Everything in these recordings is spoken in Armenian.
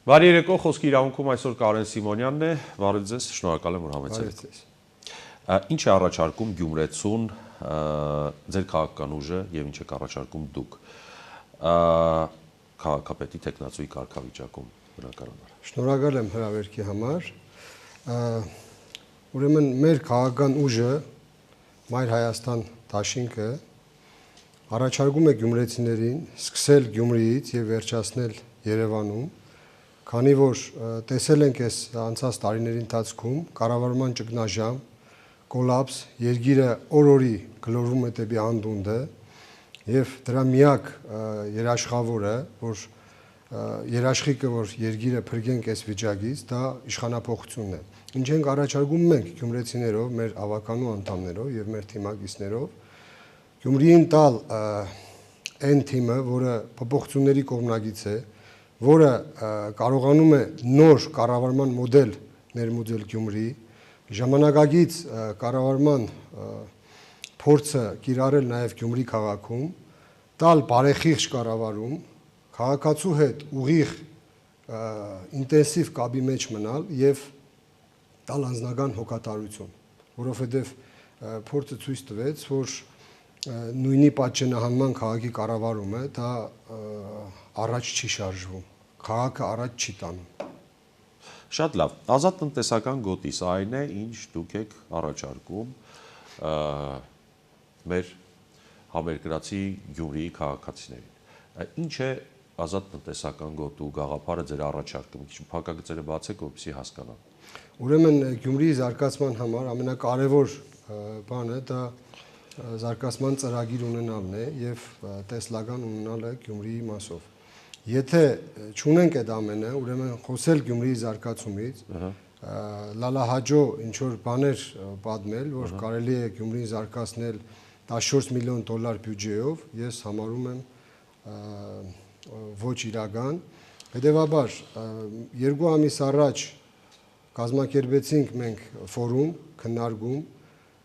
Բարի երեկո, խոսքի իրավունքում այսօր Կարեն Սիմոնյանն է, բարև ձեզ, շնորհակալ եմ, որ համեցեք։ Ինչ է առաջարկում Գյումրեցուն ձեր քաղաքական ուժը եւ ինչ եք առաջարկում դուք քաղաքապետի տեխնացուի կարգավիճակում բնականաբար։ Շնորհակալ եմ հրավերքի համար։ Ուրեմն մեր քաղաքական ուժը Մայր Հայաստան դաշինքը առաջարկում է գյումրեցիներին սկսել Գյումրիից եւ վերջացնել Երևանում, քանի որ տեսել ենք այս անցած տարիների ընթացքում կառավարման ճգնաժամ, կոլապս, երկիրը օր-օրի գլորվում է դեպի անդունդը եւ դրա միակ երաշխավորը, որ երաշխիքը, որ երկիրը փրկենք այս վիճակից, դա իշխանապողությունն է։ Ինչ ենք առաջարկում մենք գյումրեցիներով, մեր ավականու անդամներով եւ մեր թիմակիցներով Գյումրիին տալ այն թիմը, որը փոփոխությունների կողմնակից է, որը կարողանում է նոր կառավարման մոդել ներմուծել Գյումրի, ժամանակակից կառավարման փորձը կիրառել նաև Գյումրի քաղաքում, տալ բարեխիղճ կառավարում, քաղաքացու հետ ուղիղ ինտենսիվ կապի մեջ մնալ եւ տալ անձնական հոգատարություն, որովհետեւ փորձը ցույց տվեց, որ նույնի պատճենահանման քաղաքի կառավարումը դա առաջ չի շարժվում, քաղաքը առաջ չի տանում։ Շատ լավ, ազատ տնտեսական գոտի, սա այն է, ինչ դուք եք առաջարկում մեր համերկրացի Գյումրիի քաղաքացիներին։ Ինչ է ազատ տնտեսական գոտու գաղափարը ձեր առաջարկում, քիչ փակագծերը բացեք, որպեսզի հասկանան։ Ուրեմն Գյումրիի զարգացման համար ամենակարևոր բանը դա զարգացման ծրագիր ունենալն է եւ տեսլական ունենալը Գյումրիի մասով։ Եթե չունենք այդ ամենը, ուրեմն խոսել Գյումրիի զարգացումից, լալահաջո ինչ որ բաներ պատմել, որ կարելի է Գյումրին զարգացնել 14 միլիոն դոլար բյուջեով, ես համարում եմ ոչ իրական։ Հետևաբար 2 ամիս առաջ կազմակերպեցինք մենք ֆորում, քննարկում,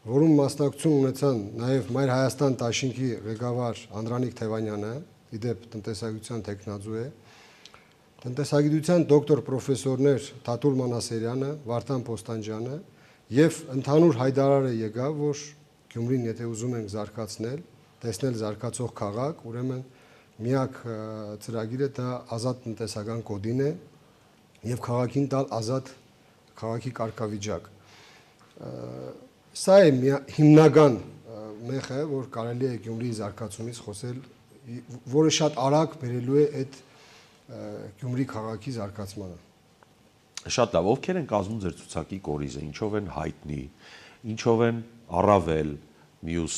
որում մասնակցություն ունեցան նաև Մայր Հայաստան դաշինքի ղեկավար Անդրանիկ Թևանյանը, իդեպ տնտեսագիտության տեխնացու է, տնտեսագիտության դոկտոր պրոֆեսորներ Թաթուլ Մանասերյանը, Վարդան Պոստանջյանը եւ ընդհանուր հայտարարը եկավ, որ Գյումրին եթե ուզում ենք զարգացնել, տեսնել զարգացող քաղաք, ուրեմն միակ ծրագիրը դա ազատ տնտեսական կոդին է եւ քաղաքին տալ ազատ քաղաքի կարգավիճակ։ Սա է հիմնական մեխը, որ կարելի է Գյումրիի զարգացումից խոսել, որը շատ արագ բերելու է այդ Գյումրի քաղաքի զարգացմանը։ Շատ լավ, ովքեր են կազմում ձեր ցուցակի կորիզը, ինչով են հայտնի, ինչով են առավել մյուս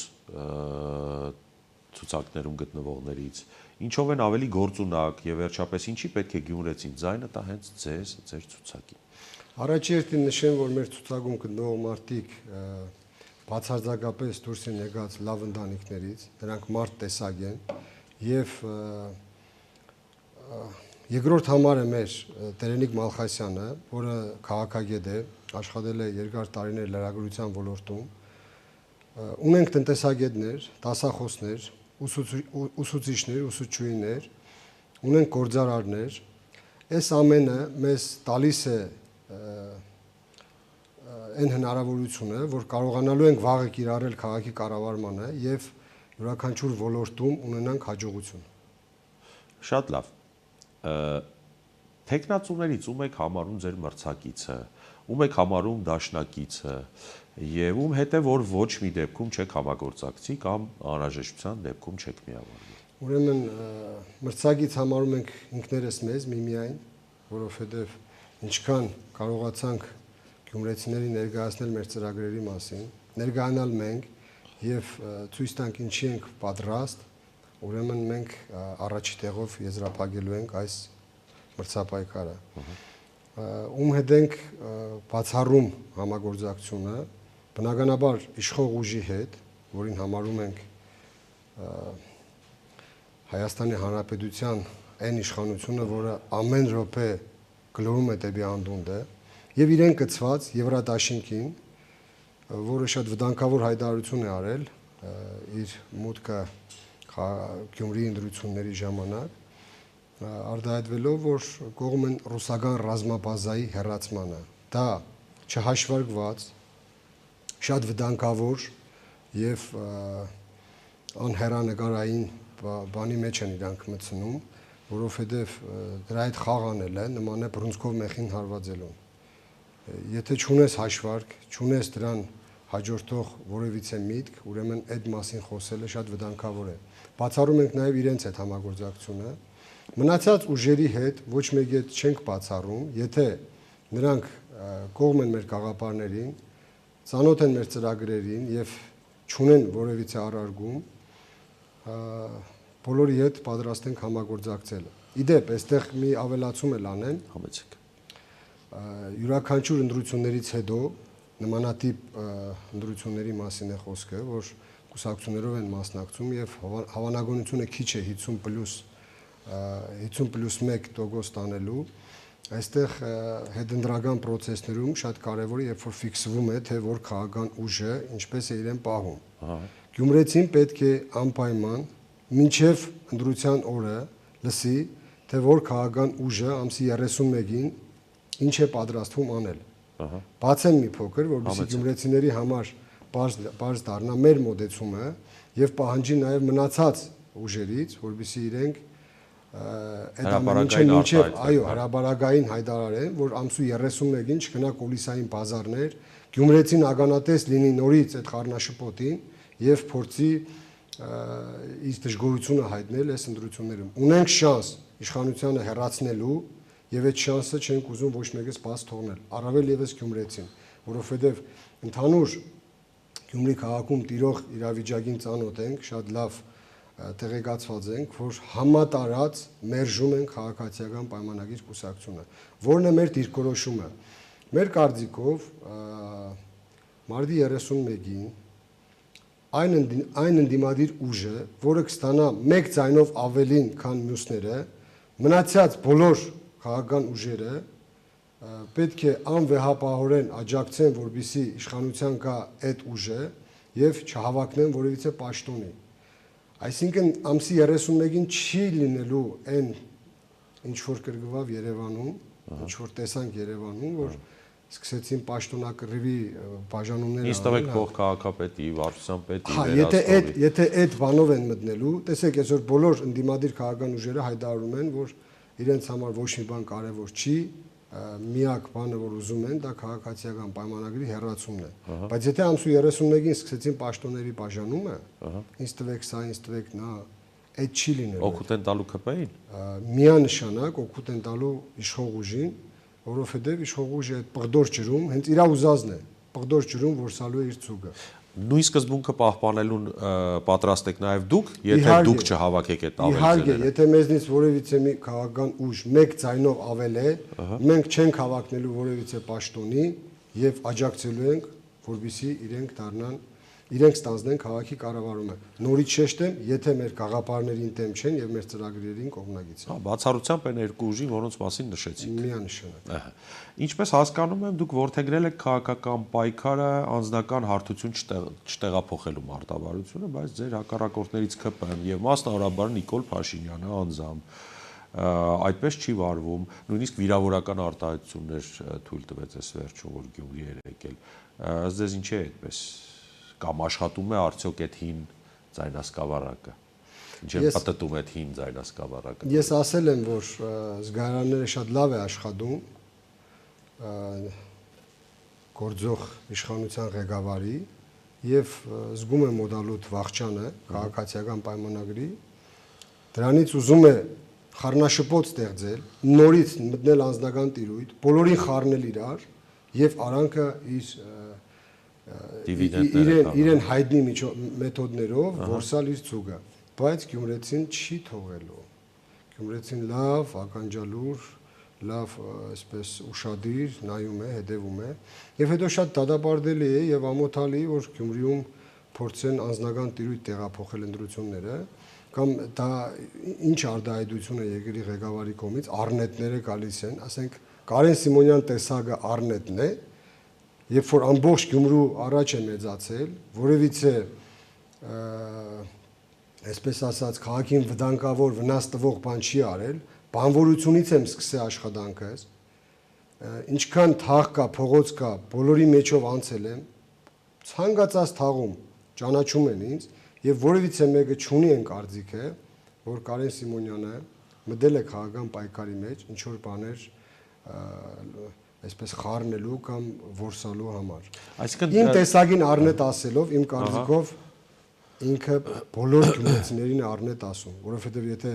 ցուցակներում գտնվողներից, ինչով են ավելի գործունակ եւ վերջապես ինչի պետք է գյումրեցին ձայնը տա հենց ձեր ցուցակին։ Առաջերտին նշեմ, որ մեր ցուցակում գտնվող մարդիկ բացարձակապես դուրս են եկած լավ ընտանիքներից, նրանք մարդ տեսակ են եւ երկրորդ համարը մեր Տերենիկ Մալխասյանը, որը քաղաքագետ է, աշխատել է երկար տարիներ լրագրության ոլորտում, ունենք տնտեսագետներ, դասախոսներ, ուսուցիչներ, ուսուցչուհիներ, ունենք գործարարներ, այս ամենը մեզ տալիս է այն հնարավորությունը, որ կարողանալու ենք վաղը կիրառել քաղաքի կառավարմանը եւ յուրաքանչյուր ոլորտում ունենանք հաջողություն։ Շատ լավ։ Տեխնացուներից ում եք համարում ձեր մրցակիցը, ում եք համարում դաշնակիցը եւ ում հետ է որ ոչ մի դեպքում չեք համագործակցի կամ անհրաժեշտության դեպքում չեք միավորվի։ Ուրեմն մրցակից համարում ենք ինքներս մեզ միմիայն, որովհետեւ ինչքան կարողացանք գյումրեցիների ներկայացնել մեր ծրագրերի մասին, ներկայանալ մենք եւ ցույց տանք ինչի ենք պատրաստ, ուրեմն մենք առաջի տեղով եզրափակելու ենք այս մրցապայքարը։ Ում հետ ենք բացառում համագործակցությունը, բնականաբար իշխող ուժի հետ, որին համարում ենք Հայաստանի Հանրապետության այն իշխանությունը, որը ամեն րոպե գլորում է դեպի անդունդը, եւ իրեն կցված Եվրադաշինքին, որը շատ վտանգավոր հայտարարություն է արել իր մուտքը Գյումրիի ընտրությունների ժամանակ, արտահայտվելով, որ կողմ են ռուսական ռազմաբազայի հեռացմանը։ Դա չհաշվարկված շատ վտանգավոր եւ անհեռանկարային բանի մեջ են իրանք մտցնում, որովհետեւ դրա հետ խաղ անելը նման է բռունցքով մեխին հարվածելուն։ Եթե չունես հաշվարկ, չունես դրան հաջորդող որևիցե միտք, ուրեմն այդ մասին խոսելը շատ վտանգավոր է։ Բացառում ենք նաև իրենց այդ համագործակցությունը։ Մնացած ուժերի հետ ոչ մեկի հետ չենք բացառում, եթե նրանք կողմ են մեր գաղափարներին, ծանոթ են մեր ծրագրերին եւ չունեն որևիցե առարգում, բոլորի հետ պատրաստ ենք համագործակցել։ Իդեպ, այստեղ մի ավելացում էլ անեմ, համեցեք։ Յուրաքանչյուր ընտրություններից հետո նմանատիպ ընտրությունների մասին է խոսքը, որ կուսակցություններով են մասնակցում եւ հավանականությունը քիչ է 50+1% տանելու։ Այստեղ հետընտրական process-ներում շատ կարեւոր է, երբ որ ֆիքսվում է, թե որ քաղաքական ուժը ինչպես է իրեն պահում։ Գյումրեցին պետք է անպայման մինչև ընտրության օրը լսի, թե որ քաղաքական ուժը ամսի 31-ին ինչ է պատրաստվում անել։ Բացեն մի փոքր, որովհետեւ գյումրեցիների համար բարձ դառնա մեր մոդեցումը եւ պահանջի նաեւ մնացած ուժերից, որովհետեւ իրենք այդ ամենը մինչեւ այո, հրաբարագային հայտարարեն, որ ամսու 31-ին չկնա կոլիսային բազարներ, գյումրեցին ականատես լինի նորից այդ խառնաշփոթին եւ փորձի իր դժգոհությունը հայտնել այս ընտրություններում։ Ունենք շանս իշխանությունը հեռացնելու եւ այդ շանսը չենք ուզում ոչ մեկս բաց թողնել, առավել եւս գյումրեցին, որովհետեւ ընդհանուր Գյումրի քաղաքում տիրող իրավիճակին ծանոթ ենք, շատ լավ տեղեկացված ենք, որ համատարած մերժում են քաղաքացիական պայմանագիր կուսակցությունը, որն է մեր դիրքորոշումը։ Մեր կարծիքով մարտի 31-ին այն ընդդիմադիր ուժը, որը կստանա 1 ձայնով ավելին, քան մյուսները, մնացած բոլոր քաղաքական ուժերը պետք է անվեհապահորեն աջակցեն, որպեսզի իշխանության գա այդ ուժը եւ չհավակնեն որևիցե պաշտոնի։ Այսինքն ամսի 31-ին չի լինելու այն ինչ որ կրկնվավ Երևանում, ինչ որ տեսանք Երևանում, որ սկսեցին պաշտոնակռիվի բաժանումներ Ինձ տվեք փող քաղաքապետի, վարչության պետի, եթե այդ բանով են մտնելու, տեսեք, այսօր բոլոր ընդդիմադիր քաղաքական ուժերը հայտարարում են, որ իրենց համար ոչ մի բան կարևոր չի, միակ բանը, որ ուզում են, դա քաղաքացիական պայմանագրի հեռացումն է։ Բայց եթե ամսու 31-ին սկսեցին պաշտոնների բաժանումը, ինձ տվեք սա, ինձ տվեք նա, այդ չի լինելու։ Օգուտ են տալու ԿՊ-ին։ Միանշանակ օգուտ են տալու իշխող ուժին, որովհետև իշխող ուժը այդ պղդոր ջրում հենց իր ուզածն է, պղդոր ջրում որսալու է իր ցուգը։ Նույն սկզբունքը պահպանելուն պատրաստ եք նաև դուք, եթե դուք չհավաքեք այդ ավելիները։ Իհարկե, եթե մեզնից որևիցե մի քաղաքական ուժ 1 ձայնով ավել է, մենք չենք հավակնելու որևիցե պաշտոնի եւ աջակցելու ենք, որպեսզի իրենք ստանձնեն քաղաքի կառավարումը։ Նորից շեշտեմ, եթե մեր գաղափարներին դեմ չեն եւ մեր ծրագրերին կողմնակից են։ Բացառությամբ այն երկու ուժի, որոնց մասին նշեցիք։ Միանշանակ։ Ինչպես հասկանում եմ, դուք որդեգրել եք քաղաքական պայքարը անձնական հարթություն չտեղափոխելու մարտավարությունը, բայց ձեր հակառակորդներից ԿՊ-ն եւ մասնավորաբար Նիկոլ Փաշինյանը անձամբ այդպես չի վարվում, նույնիսկ վիրավորական արտահայտություններ թույլ տվեց այս վերջում, որ Գյումրի էր եկել։ Ըստ ձեզ ինչի է այդպես, կամ աշխատում է արդյոք այդ հին ձայնասկավառակը, ինչ է պատտում այդ հին ձայնասկավառակը։ Ես ասել եմ, որ զգայարանները շատ լավ է աշխատում գործող իշխանության ղեկավարի եւ զգում եմ մոդալուտ Վաղճանը քաղաքացիական պայմանագրի, դրանից ուզում է խառնաշփոթ ստեղծել, նորից մտնել անձնական տիրույթ, բոլորին խառնել իրար եւ արանքը իրեն հայտնի մեթոդներով որսալ իր ցուգը, բայց գյումրեցին չի թողելու։ Գյումրեցին լավ, ականջալուր, լավ, այսպես ուշադիր նայում է, հետևում է, եւ հետո շատ դատապարտելի է եւ ամոթալի, որ Գյումրիում փորձեն անձնական տիրույթ տեղափոխել ընտրությունները, կամ դա ինչ արտահայտություն է երկրի ղեկավարի կողմից, առնետները գալիս են, ասենք Կարեն Սիմոնյան տեսակը առնետն է, երբ որ ամբողջ Գյումրու առաջ է մեծացել, որևիցե այսպես ասած քաղաքին վտանգավոր վնաս տվող բան չի արել, բանվորությունից եմ սկսել աշխատանքս, ինչքան թաղ կա, փողոց կա, բոլորի մեջով անցել եմ, ցանկացած թաղում ճանաչում են ինձ եւ որևիցե մեկը չունի այն կարծիքը, որ Կարեն Սիմոնյանը մտել է քաղաքական պայքարի մեջ ինչ որ բաներ այսպես խառնելու կամ որսալու համար։ Այսինքն Իմ տեսակին առնետ ասելով, իմ կարծիքով ինքը բոլոր գյումրեցիներին է առնետ ասում, որովհետեւ եթե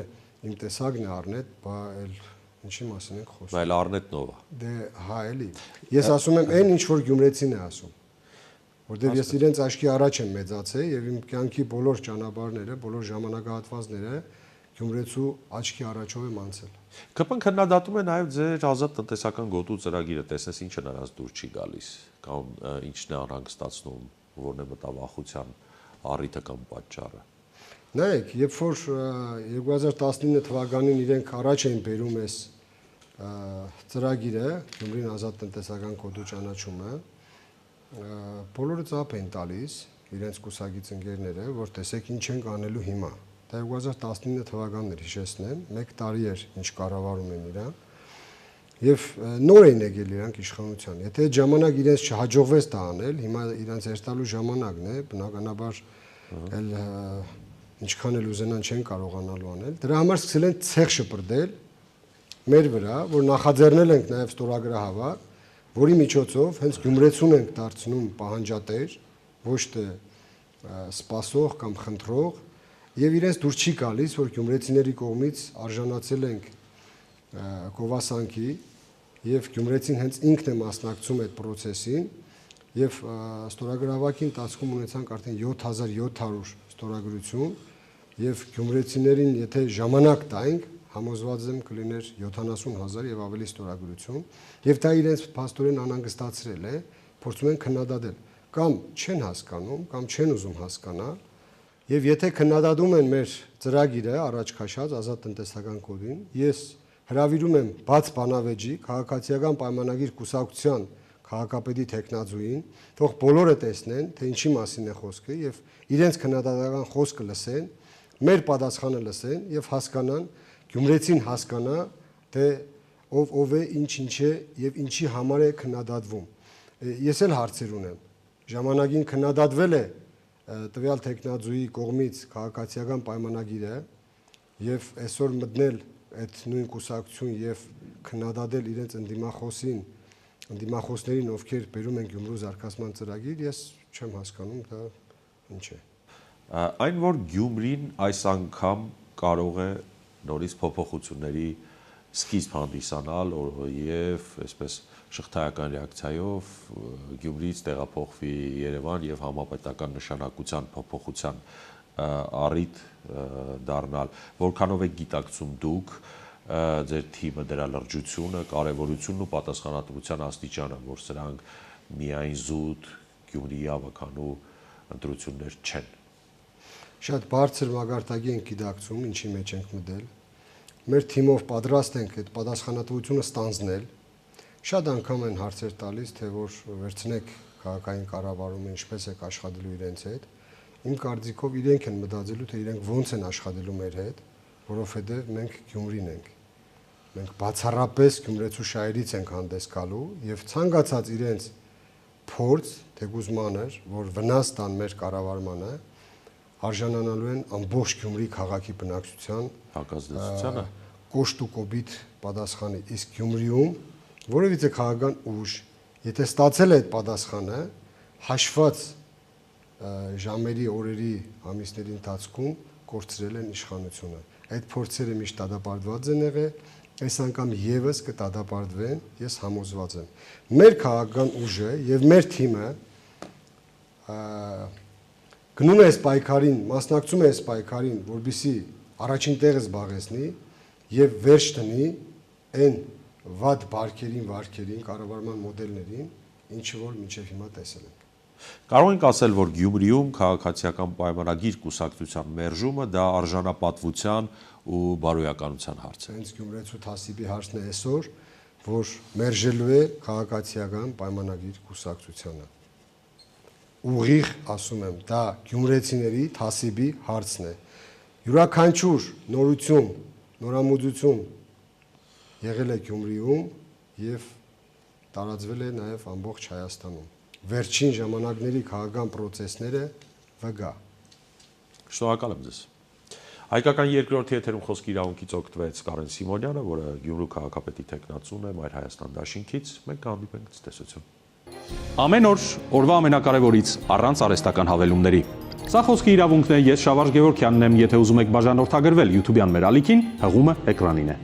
իմ տեսակն է առնետ, բա էլ ինչի մասին ենք խոսում։ Բայց Առնետն ով է։ Դե հա էլի։ Ես ասում եմ այն ինչ որ գյումրեցին է ասում։ Որտեւ ես իրենց աչքի առաջ եմ մեծացել եւ իմ կյանքի բոլոր ճանապարհները, բոլոր ժամանակահատվածները Գյումրեցու աչքի առաջով եմ անցել։ ԿՊ-ն քննադատում է նաև ձեր ազատ տնտեսական գոտու ծրագիրը, տեսնես ինչը նրանց դուր չի գալիս, կամ ինչն է անհանգստացնում, որն է մտավախության առիթը կամ պատճառը։ Նայեք, երբ որ 2019 թվականին իրենք առաջ էին բերում այս ծրագիրը, Գյումրին ազատ տնտեսական գոտու ճանաչումը, բոլորը ծափ էին տալիս իրենց կուսակից ընկերները, որ տեսեք ինչ ենք անելու հիմա։ Դա 2019 թվականն էր, հիշեցնեմ, 1 տարի էր ինչ կառավարում են իրան եւ նոր էին եկել իրանք իշխանության։ Եթե այդ ժամանակ իրենց չհաջողվեց դա անել, հիմա իրենց երթալու ժամանակն է, բնականաբար էլ ինչքան էլ ուզենան չեն կարողանալու անել։ Դրա համար սկսել են ցեղ շպրտել մեր վրա, որ նախաձեռնել ենք նաեւ ստորագրահավաք, որի միջոցով հենց Գյումրեցուն ենք դարձնում պահանջատեր, ոչ թե սպասող կամ խնդրող, եւ իրենց դուր չի գալիս, որ գյումրեցիների կողմից արժանացել ենք գովասանքի եւ գյումրեցին հենց ինքն է մասնակցում այդ process-ին եւ ստորագրահավաքի ընթացքում ունեցանք արդեն 7700 ստորագրություն եւ գյումրեցիներին եթե ժամանակ տայինք, համոզված եմ կլիներ 70000 եւ ավելի ստորագրություն եւ դա իրենց փաստորեն անհանգստացրել է, փորձում են քննադատել կամ չեն հասկանում կամ չեն ուզում հասկանալ եւ եթե քննադատում են մեր ծրագիրը առաջ քաշած ազատ տնտեսական կոդին, ես հրավիրում եմ բաց բանավեճի քաղաքացիական պայմանագիր կուսակցության քաղաքապետի տեխնազույին, թող բոլորը տեսնեն, թե ինչի մասին է խոսքը եւ իրենց քննադատական խոսքը լսեն, մեր պատասխանը լսեն եւ հասկանան, գյումրեցին հասկանա, թե ով է, ինչ է եւ ինչի համար է քննադատվում։ Ես էլ հարցեր ունեմ։ Ժամանակին քննադատվել է տվյալ տեխնազույի կողմից քաղաքացիական պայմանագիրը եւ այսօր մտնել այդ նույն կուսակցություն եւ քննադատել իրենց ընդդիմախոսներին, ովքեր բերում են Գյումրու զարգացման ծրագիր, ես չեմ հասկանում դա ինչ է։ Այն որ Գյումրին այս անգամ կարող է նորից փոփոխությունների սկիզբ հանդիսանալ եւ այսպես շղթայական ռեակցիայով Գյումրիից տեղափոխվի Երևան եւ համապետական նշանակության փոփոխության առիթ դառնալ, որքանով է գիտակցում դուք ձեր թիմը դրա լրջությունը, կարևորությունն ու պատասխանատվության աստիճանը, որ սրանք միայն զուտ Գյումրիի ավականու ընտրություններ չեն։ Շատ բարձր մագարտակի ենք գիտակցում, ինչի մեջ ենք մտել։ Մեր թիմով պատրաստ ենք այդ պատասխանատվությունը ստանձնել։ Շատ անգամ են հարցեր տալիս, թե որ վերցնեք քաղաքային կառավարումը ինչպես է աշխատելու իրենց հետ։ Իմ կարծիքով իրենք են մտածելու, թե իրենք ոնց են աշխատելու մեր հետ, որովհետև մենք Գյումրին ենք։ Մենք բացառապես Գյումրեցու շահերից ենք հանդես գալու եւ ցանկացած իրենց փորձ, թեկուզ մանր, որ վնաս տան մեր կառավարմանը, արժանանալու են ամբողջ Գյումրի քաղաքի բնակչության հակազդեցությանը, կոշտ ու կոպիտ պատասխանի։ Իսկ Գյումրիում որևիցե քաղաքական ուժ, եթե ստացել է այդ պատասխանը, հաշված ժամերի, օրերի, ամիսների ընթացքում կորցրել են իշխանությունը։ Այդ փորձերը միշտ դատապարտված են եղել, այս անգամ եւս կդատապարտվեն, ես համոզված եմ։ Մեր քաղաքական ուժը եւ մեր թիմը գնում է այս պայքարին, մասնակցում է այս պայքարին, որբիսի առաջին տեղը զբաղեցնի եւ վերջ տնի այն վատ բարքերին, կառավարման մոդելներին, ինչը որ մինչև հիմա տեսել ենք։ Կարող ենք ասել, որ Գյումրիում քաղաքացիական պայմանագիր կուսակցության մերժումը դա արժանապատվության ու բարոյականության հարց է։ Հենց Գյումրեցու թասիբի հարցն է այսօր, որ մերժելու է քաղաքացիական պայմանագիր կուսակցությանը։ Ուղիղ ասում եմ, դա գյումրեցիների թասիբի հարցն է։ Յուրաքանչյուր նորություն, նորամուծություն եղել է Գյումրիում եւ տարածվել է նաեւ ամբողջ Հայաստանում։ Վերջին ժամանակների քաղաքական process-ները վգա։ Շնորհակալ եմ ձեզ։ Հայկական երկրորդ եթերում խոսքի իրավունքից օգտվեց Կարեն Սիմոնյանը, որը Գյումրու քաղաքապետի թեկնածուն է Մայր Հայաստան դաշինքից։ Մենք կհանդիպենք ցտեսություն։ Ամեն օր օրվա ամենակարևորից առանց արհեստական հավելումների։ Սա խոսքի իրավունքն է, ես Շավարժ Գևորգյանն եմ, եթե ուզում եք բաժանորդագրվել YouTube-յան մեր ալիքին, հղումը էկրանին է։